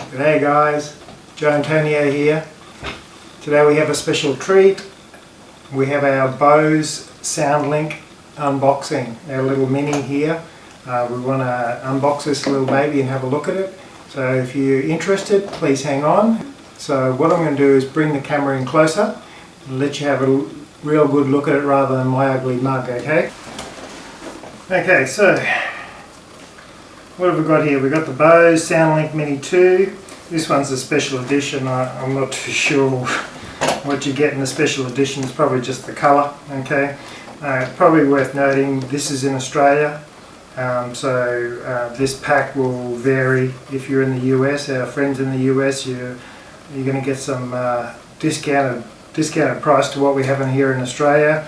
G'day guys, Joe Antonio here. Today we have a special treat. We have our Bose SoundLink unboxing, our little mini here. We want to unbox this little baby and have a look at it. So if you're interested, please hang on. So what I'm going to do is bring the camera in closer and let you have a real good look at it rather than my ugly mug, okay? Okay, so what have we got here? We've got the Bose SoundLink Mini 2. This one's a special edition. I'm not too sure what you get in the special edition. It's probably just the colour, okay? Probably worth noting this is in Australia, so this pack will vary if you're in the US. Our friends in the US, you're going to get some discounted price to what we have in here in Australia.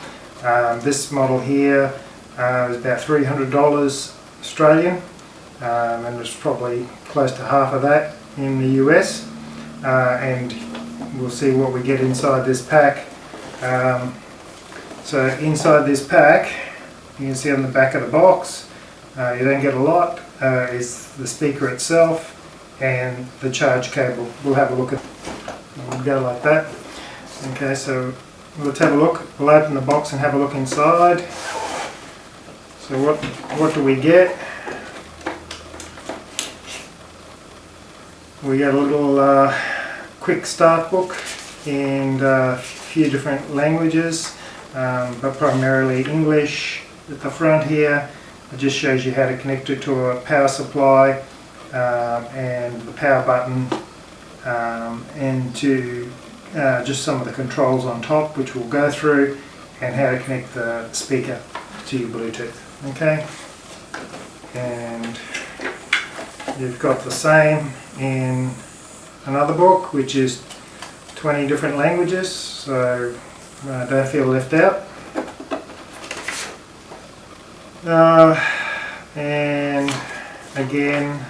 This model here is about $300 Australian. And it's probably close to half of that in the US, and we'll see what we get inside this pack. So inside this pack, you can see on the back of the box, you don't get a lot, is the speaker itself and the charge cable. We'll have a look at it. We'll go like that. Okay, so let's have a look. We'll open the box and have a look inside. So what do we get? We get a little quick start book in a few different languages, but primarily English. At the front here, it just shows you how to connect it to a power supply and the power button, and to just some of the controls on top, which we'll go through, and how to connect the speaker to your Bluetooth. Okay, and you've got the same in another book, which is 20 different languages, so don't feel left out. And again,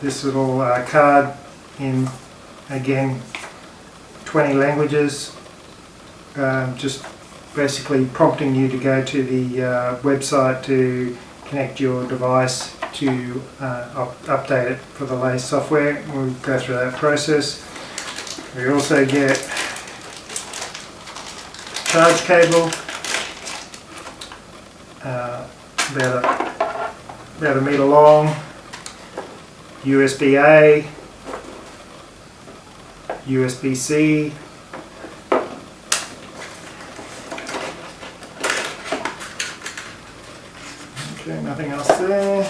this little card in, again, 20 languages, just basically prompting you to go to the website to connect your device to update it for the latest software. We'll go through that process. We also get charge cable, about a metre long, USB-A, USB-C, okay, nothing else there.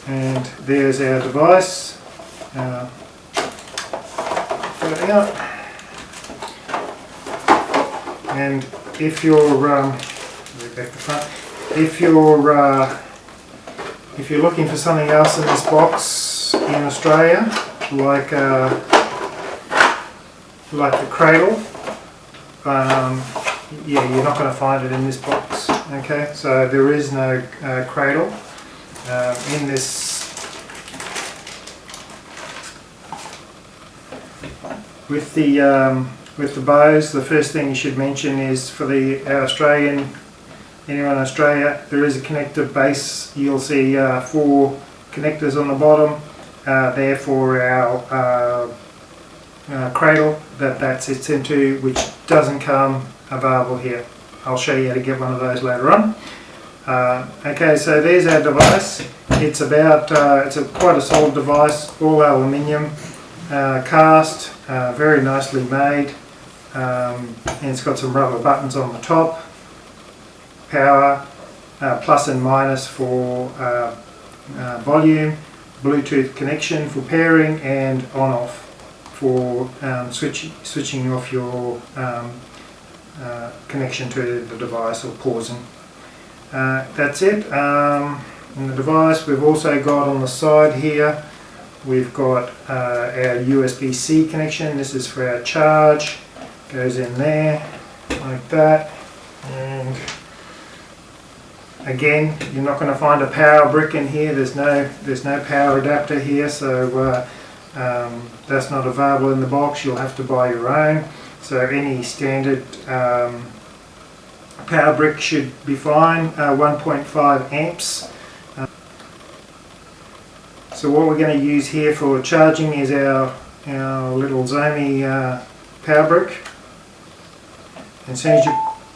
And there's our device. Put it out. And if you're back to front, if you're looking for something else in this box in Australia, like the cradle, yeah, you're not going to find it in this box. Okay, so there is no cradle in this. With the Bose, the first thing you should mention is for our Australian, anyone in Australia, there is a connector base. You'll see 4 connectors on the bottom. There for our cradle that sits into, which doesn't come available here. I'll show you how to get one of those later on. Okay, so there's our device. It's about quite a solid device, all aluminium, cast, very nicely made, and it's got some rubber buttons on the top. Power, plus and minus for volume, Bluetooth connection for pairing, and on-off for switching off your connection to the device or pausing. That's it. In the device, we've also got on the side here, we've got our USB-C connection. This is for our charge. Goes in there like that. And again, you're not going to find a power brick in here. There's no power adapter here, so that's not available in the box. You'll have to buy your own. So any standard Power brick should be fine, 1.5 amps. So what we're going to use here for charging is our little Zomi power brick. And as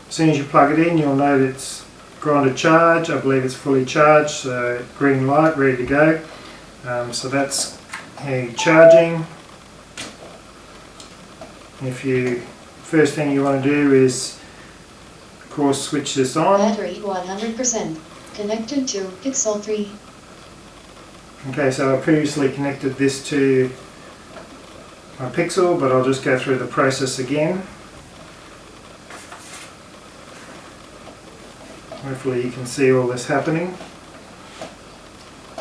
soon as you plug it in, you'll know that it's gone to charge. I believe it's fully charged, so green light, ready to go. So that's charging. First thing you want to do is, of course, switch this on. Battery 100%. Connected to Pixel 3. Okay, so I previously connected this to my Pixel, but I'll just go through the process again. Hopefully you can see all this happening.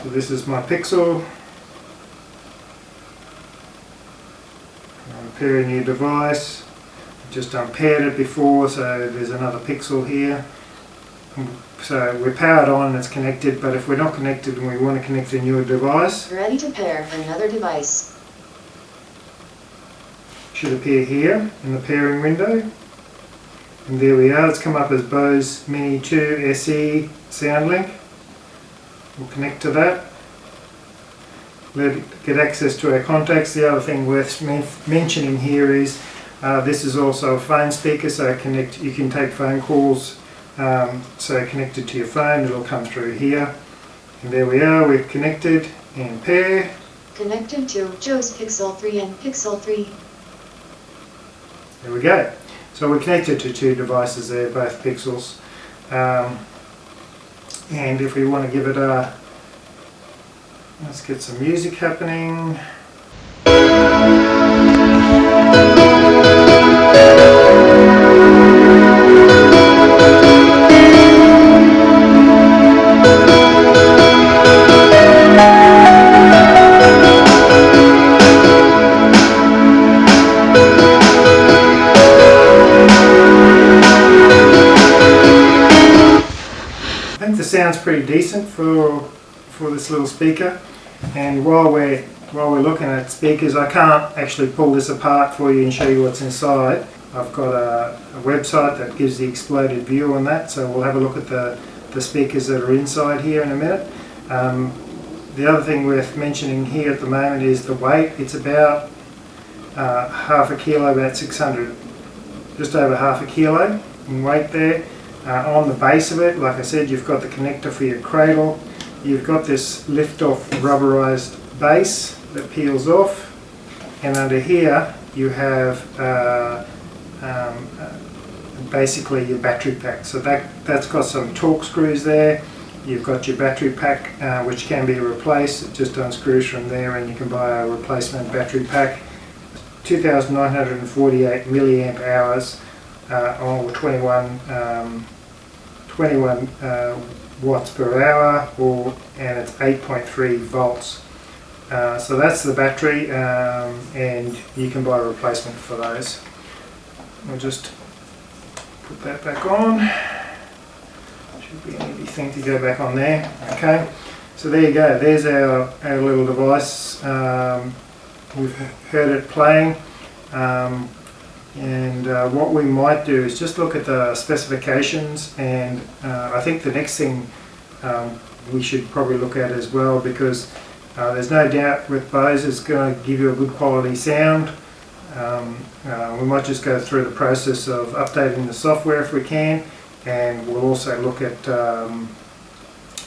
So this is my Pixel. I'm pairing a new device. I just unpaired it before, so there's another Pixel here. So we're powered on and it's connected, but if we're not connected and we want to connect a newer device, ready to pair another device. Should appear here in the pairing window. And there we are, it's come up as Bose Mini 2 SE SoundLink. We'll connect to that. Get access to our contacts. The other thing worth mentioning here is this is also a phone speaker, so you can take phone calls. So connected to your phone, it'll come through here. And there we are, we've connected and pair. Connected to Joe's Pixel 3 and Pixel 3. There we go. So we're connected to two devices there, both Pixels. And if we want to give it a... Let's get some music happening. I think the sound's pretty decent for this little speaker. And while we're looking at speakers, I can't actually pull this apart for you and show you what's inside. I've got a website that gives the exploded view on that, so we'll have a look at the speakers that are inside here in a minute. The other thing worth mentioning here at the moment is the weight. It's about half a kilo, about 600, just over half a kilo in weight there. On the base of it, like I said, you've got the connector for your cradle. You've got this lift-off rubberized base that peels off, and under here you have basically your battery pack. So that's got some torque screws there. You've got your battery pack which can be replaced. It just unscrews from there and you can buy a replacement battery pack. 2,948 milliamp hours or 21 watts per hour, and it's 8.3 volts. So that's the battery, and you can buy a replacement for those. We'll just put that back on. Should be an easy thing to go back on there. Okay, so there you go. There's our little device. We've heard it playing. What we might do is just look at the specifications, and I think the next thing we should probably look at as well, because there's no doubt with Bose it's going to give you a good quality sound. We might just go through the process of updating the software if we can, and we'll also look at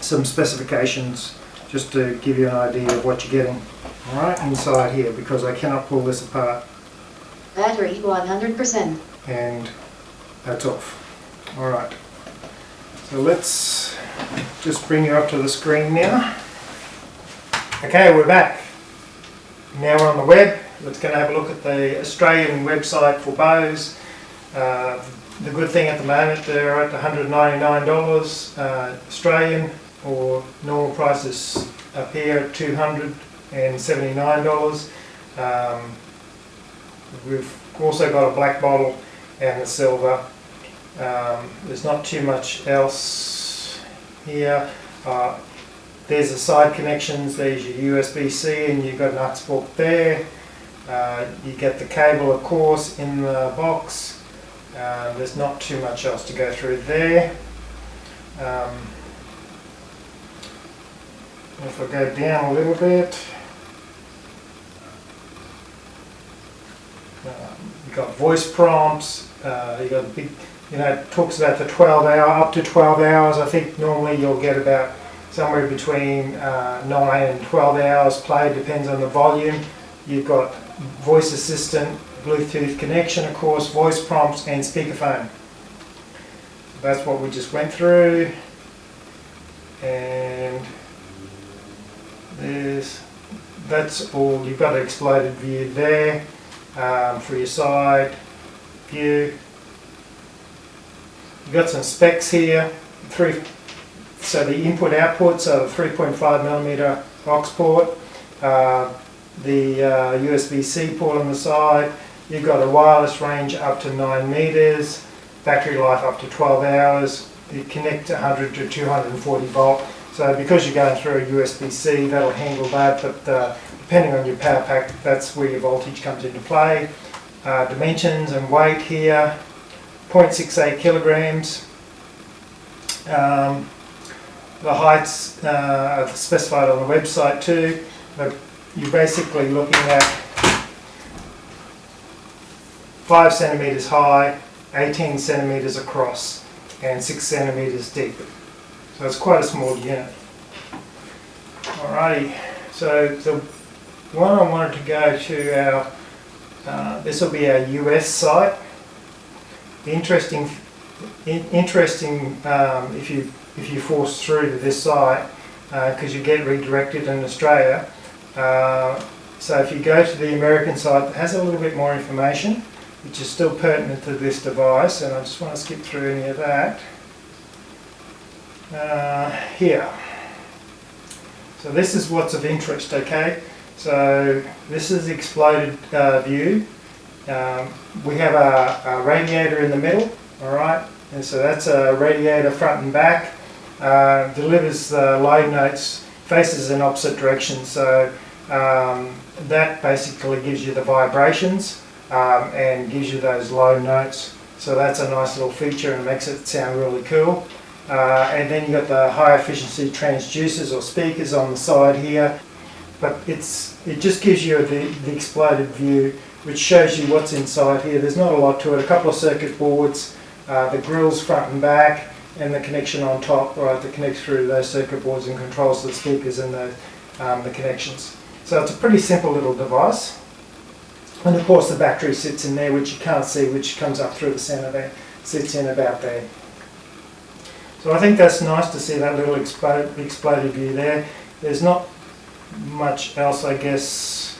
some specifications just to give you an idea of what you're getting inside here, because I cannot pull this apart. Battery 100%. And that's off. Alright, so let's just bring you up to the screen now. Okay, we're back. Now we're on the web. Let's go and have a look at the Australian website for Bose. The good thing at the moment, they're at $199 Australian, or normal prices up here at $279. We've also got a black bottle and a silver. There's not too much else here. There's the side connections. There's your USB-C, and you've got an aux port there. You get the cable, of course, in the box. There's not too much else to go through there. If I go down a little bit, you've got voice prompts, you've got big, it talks about the 12-hour, up to 12 hours. I think normally you'll get about somewhere between 9 and 12 hours play, depends on the volume. You've got voice assistant, Bluetooth connection, of course, voice prompts and speakerphone. That's what we just went through. And that's all. You've got an exploded view there for your side view. You've got some specs here. So the input outputs are the 3.5mm aux port, the USB-C port on the side. You've got a wireless range up to 9 meters, battery life up to 12 hours. You connect 100 to 240 volt. So because you're going through a USB-C, that'll handle that, but depending on your power pack, that's where your voltage comes into play. Dimensions and weight here, 0.68 kilograms. The heights are specified on the website too, but you're basically looking at 5 centimeters high, 18 centimeters across, and 6 centimeters deep. So it's quite a small unit. Alrighty, so the one I wanted to go to this will be our US site. Interesting if you force through to this site, because you get redirected in Australia. So if you go to the American site, it has a little bit more information, which is still pertinent to this device, and I just want to skip through any of that. Here. So this is what's of interest, okay? So this is the exploded view. We have a radiator in the middle, alright? And so that's a radiator front and back. Delivers the low notes, faces in opposite directions. So that basically gives you the vibrations and gives you those low notes. So that's a nice little feature and makes it sound really cool. And then you've got the high efficiency transducers or speakers on the side here. But it just gives you the exploded view, which shows you what's inside here. There's not a lot to it. A couple of circuit boards, the grills front and back, and the connection on top, right, that connects through those circuit boards and controls the speakers and the connections. So it's a pretty simple little device. And of course the battery sits in there, which you can't see, which comes up through the centre there, sits in about there. So I think that's nice to see that little exploded view there. There's not much else, I guess,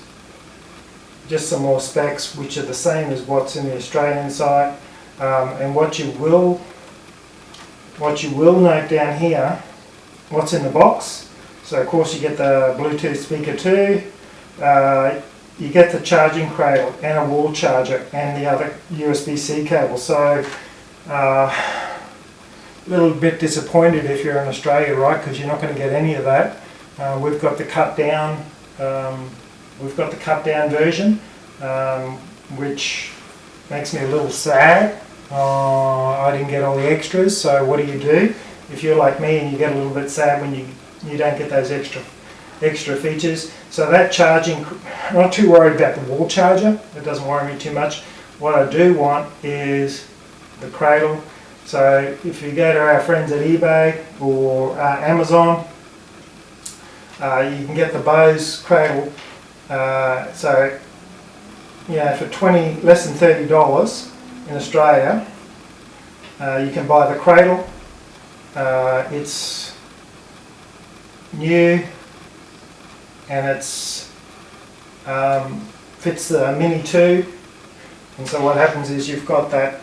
just some more specs which are the same as what's in the Australian site. And what you will note down here, what's in the box. So of course you get the Bluetooth speaker too, you get the charging cradle and a wall charger and the other USB-C cable. So a little bit disappointed if you're in Australia, right, because you're not going to get any of that. We've got the cut down version, which makes me a little sad. I didn't get all the extras, so what do? If you're like me and you get a little bit sad when you don't get those extra features. So that charging, I'm not too worried about the wall charger, it doesn't worry me too much. What I do want is the cradle. So if you go to our friends at eBay or Amazon, you can get the Bose cradle. So for less than $30 in Australia, you can buy the cradle. It's new and it's fits the Mini 2, and so what happens is you've got that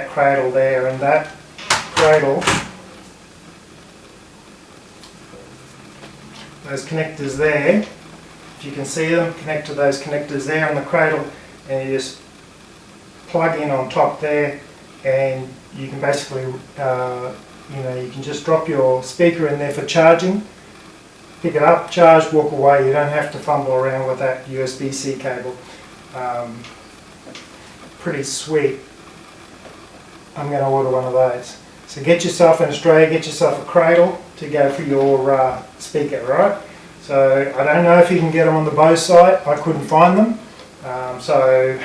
cradle there, and that cradle, those connectors there, if you can see them, connect to those connectors there on the cradle, and you just plug in on top there, and you can basically you can just drop your speaker in there for charging, pick it up, charge, walk away. You don't have to fumble around with that USB-C cable. Pretty sweet. I'm going to order one of those. So get yourself in Australia, get yourself a cradle to go for your speaker, right? So I don't know if you can get them on the Bose site. I couldn't find them. So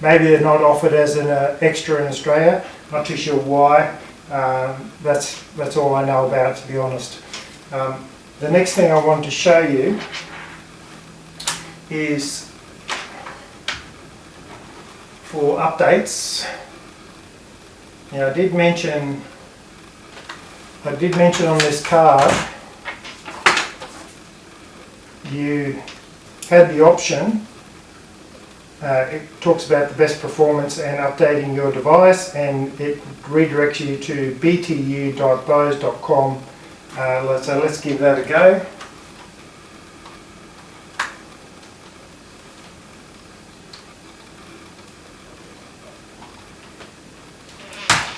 maybe they're not offered as an extra in Australia. Not too sure why. That's all I know about it, to be honest. The next thing I want to show you is for updates. Now I did mention on this card you had the option. It talks about the best performance and updating your device, and it redirects you to btu.bose.com. So let's give that a go.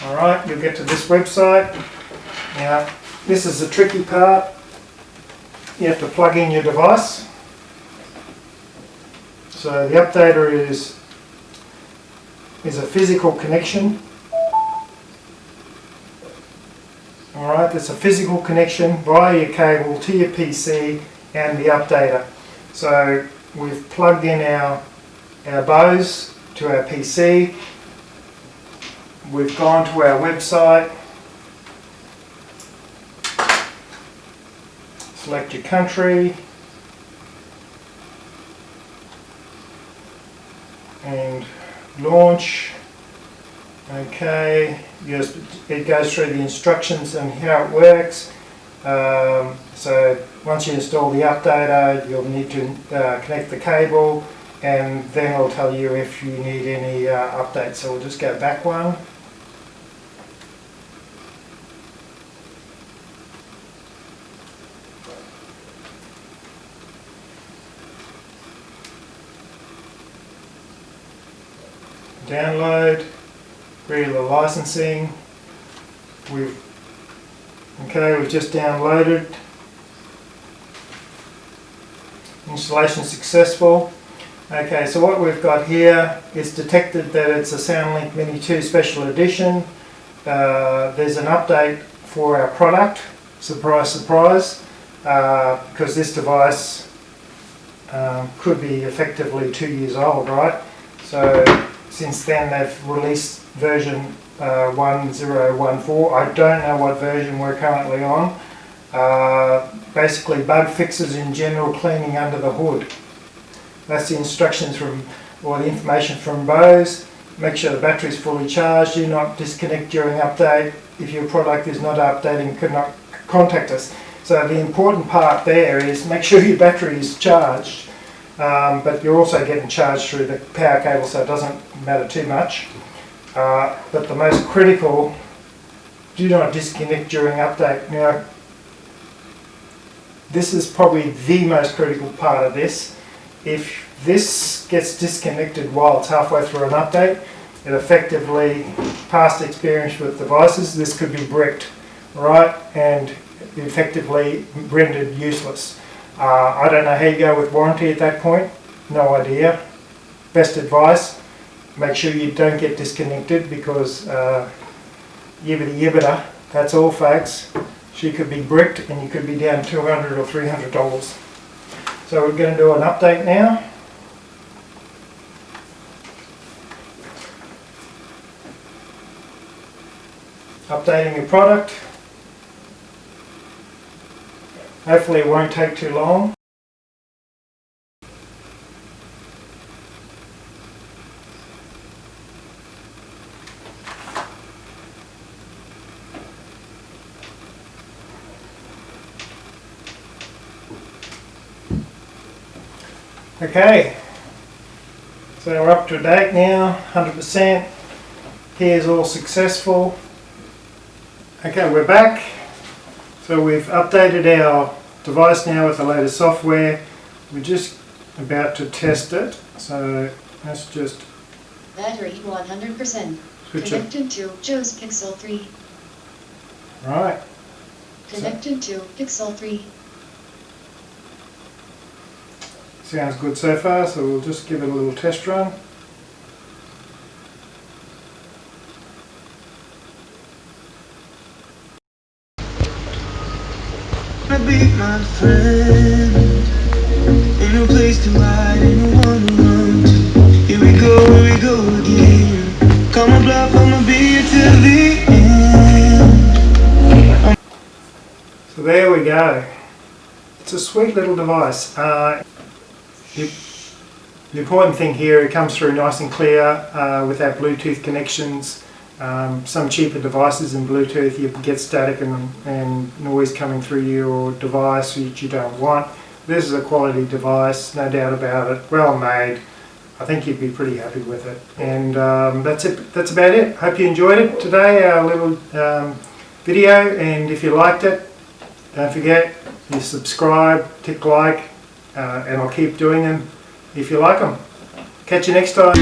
Alright, you'll get to this website. Now, this is the tricky part. You have to plug in your device. So the updater is a physical connection. Alright, there's a physical connection via your cable to your PC and the updater. So we've plugged in our Bose to our PC. We've gone to our website. Select your country. And launch. Okay, it goes through the instructions and how it works. So once you install the updater, you'll need to connect the cable, and then it'll tell you if you need any updates. So we'll just go back one. Download, agree to the licensing. We've just downloaded. Installation successful. Okay, so what we've got here is detected that it's a SoundLink Mini 2 Special Edition. There's an update for our product. Surprise, surprise, because this device could be effectively 2 years old, right? So since then they've released version 1014. I don't know what version we're currently on. Basically bug fixes in general, cleaning under the hood. That's the instructions from, or the information from Bose. Make sure the battery is fully charged. Do not disconnect during update. If your product is not updating, contact us. So the important part there is make sure your battery is charged. But you're also getting charged through the power cable, so it doesn't matter too much. But the most critical, do not disconnect during update. Now, this is probably the most critical part of this. If this gets disconnected while it's halfway through an update, it effectively, past experience with devices, this could be bricked, right, and effectively rendered useless. I don't know how you go with warranty at that point, no idea. Best advice, make sure you don't get disconnected, because yibbity yibbita, that's all folks. She could be bricked and you could be down $200 or $300. So we're going to do an update now. Updating your product. Hopefully it won't take too long. Okay, so we're up to date now, 100%. Here's all successful. Okay, we're back. So we've updated our device now with the latest software. We're just about to test it. So let's just... Battery 100%. Connected to Bose Pixel 3. Right. Connected to Pixel 3. Sounds good so far, so we'll just give it a little test run. Be my friend, ain't no place to hide, ain't no one to run to. Here we go again. Call my bluff, I'ma be here till the end. So there we go. It's a sweet little device. The important thing here, it comes through nice and clear without Bluetooth connections. Some cheaper devices in Bluetooth, you get static and noise coming through your device which you don't want. This is a quality device, no doubt about it, well made. I think you'd be pretty happy with it. And that's it. That's about it. Hope you enjoyed it today, our little video, and if you liked it, don't forget, you subscribe, tick like, and I'll keep doing them if you like them. Catch you next time.